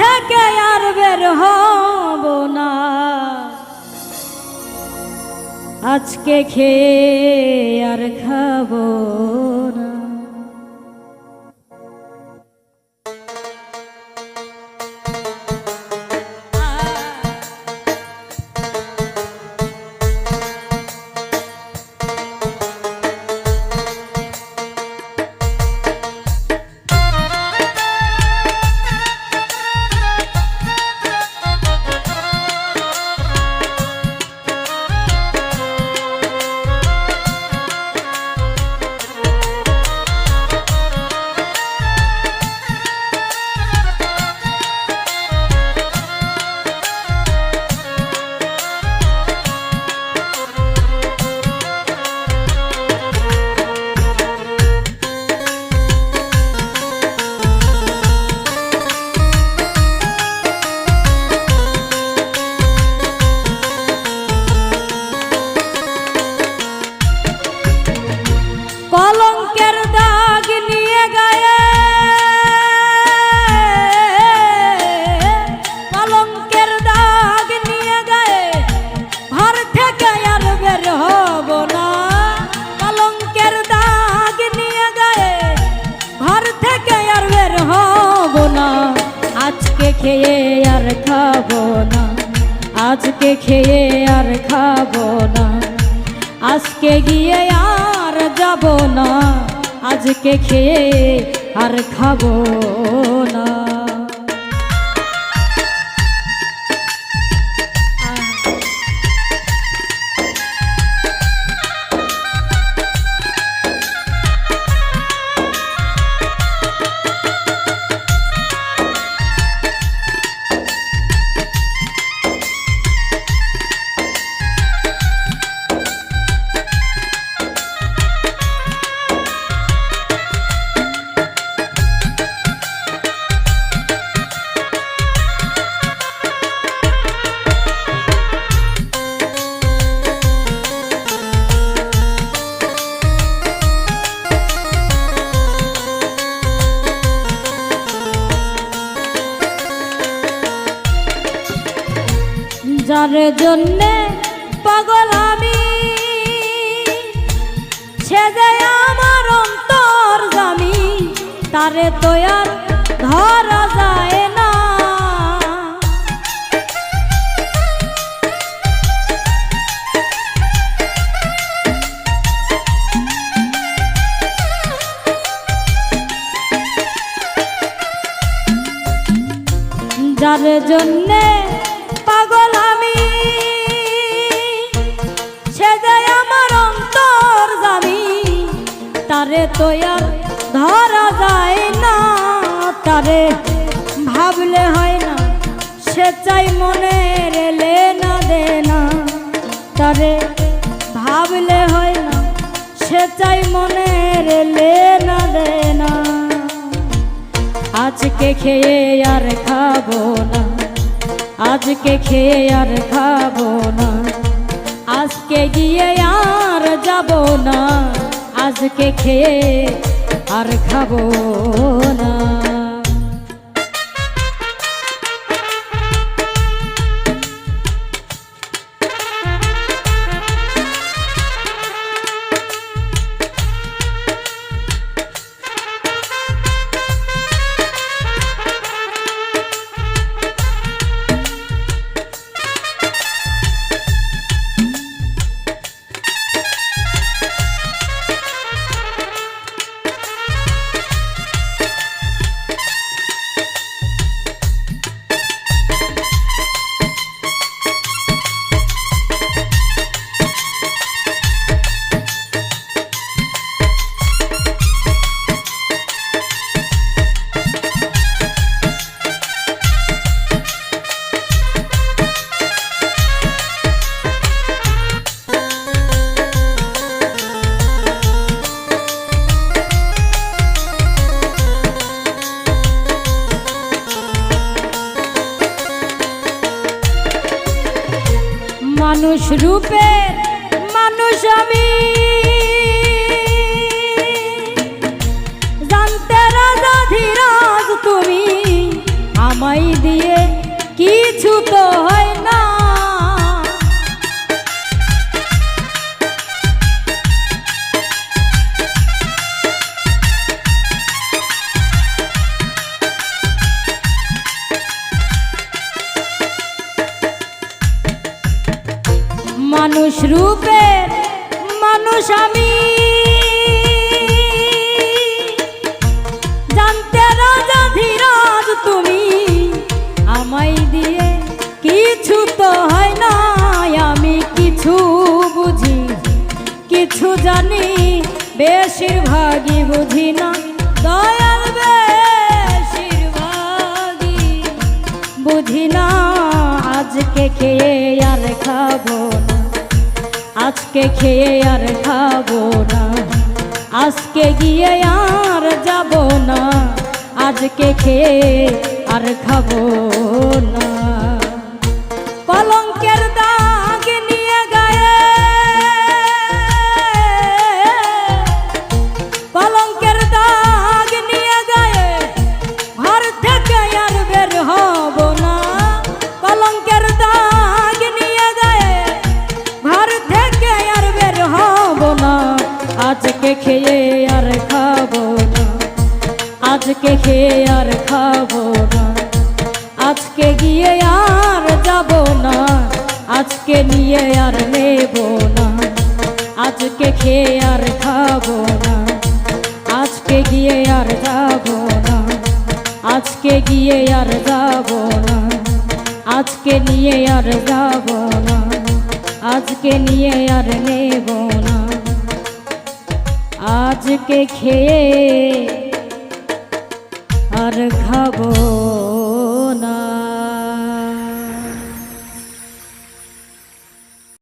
থেকে আর বের হব না, আজকে খেয়ে আর খাবো না। কলঙ্কের দাগ নিয়ে গায়ে, কলঙ্কের দাগ নিয়ে গায়ে, ঘর থেকে আর বের হব না। কলঙ্কের দাগ নিয়ে গায়ে, ঘর থেকে আর বের হব না, আজকে খেয়ে আর খাবো না, আজকে খেয়ে আর খাবো না, আজকে গিয়ে আর যাব না, আজকে খেয়ে আর খাবো না। যার জন্যে পাগল আমি, সে যে আমার অন্তর্যামী, তারে তো আর ধরা যায় না। যার জন্যে পাগল আমি, সে যে আমার অন্তর্যামী, তারে তো আর ধরা যায় না। তারে ভাবলে হয় না, সে চাই মনের এলে না দে না, তারে ভাবলে হয় না, সে চাই মনের এলে না দে না, আজকে খেয়ে আর খাবো না, আজকে খেয়ে আর খাবো না, আজকে গিয়ে আর যাব না, আজকে খেয়ে আর খাবো না। মানুষ রূপের মানুষ আমি, জানতে রাজা ধীরাজ তুমি আমায় দিয়ে কিছু তো হয় না। মানুষ রূপের মানুষ আমি, জানতে রাজা ধীরাজ তুমি, আমায় দিয়ে কিছু তো হয় না। আমি কিছু বুঝি কিছু জানি, বেশিরভাগই বুঝি না দয়াল, বেশিরভাগই বুঝি না। আজকে খেয়ে আর খাবো না, আজকে খেয়ে আর খাবো না, আজকে গিয়ে আর যাব না, আজকে খেয়ে আর খাবো না। কলঙ্কের দাগ নিয়ে গায়ে, কলঙ্কের দাগ নিয়ে গায়ে, ঘর থেকে আর বের হব না। কলঙ্কের দাগ নিয়ে গায়ে, ঘর থেকে আর বের হব না, আজকে খেয়ে আর খাবো না, আজকে খেয়ে আর খাবো না, আজকে গিয়ে আর যাব না, আজকে নিয়ে আর নেব না। আজকে খেয়ে আর খাবো না, আজকে গিয়ে আর যাব না, আজকে গিয়ে আর যাব না, আজকে নিয়ে আর যাব না, আজকে নিয়ে আর নেব না। আজকে খেয়ে আর খাবো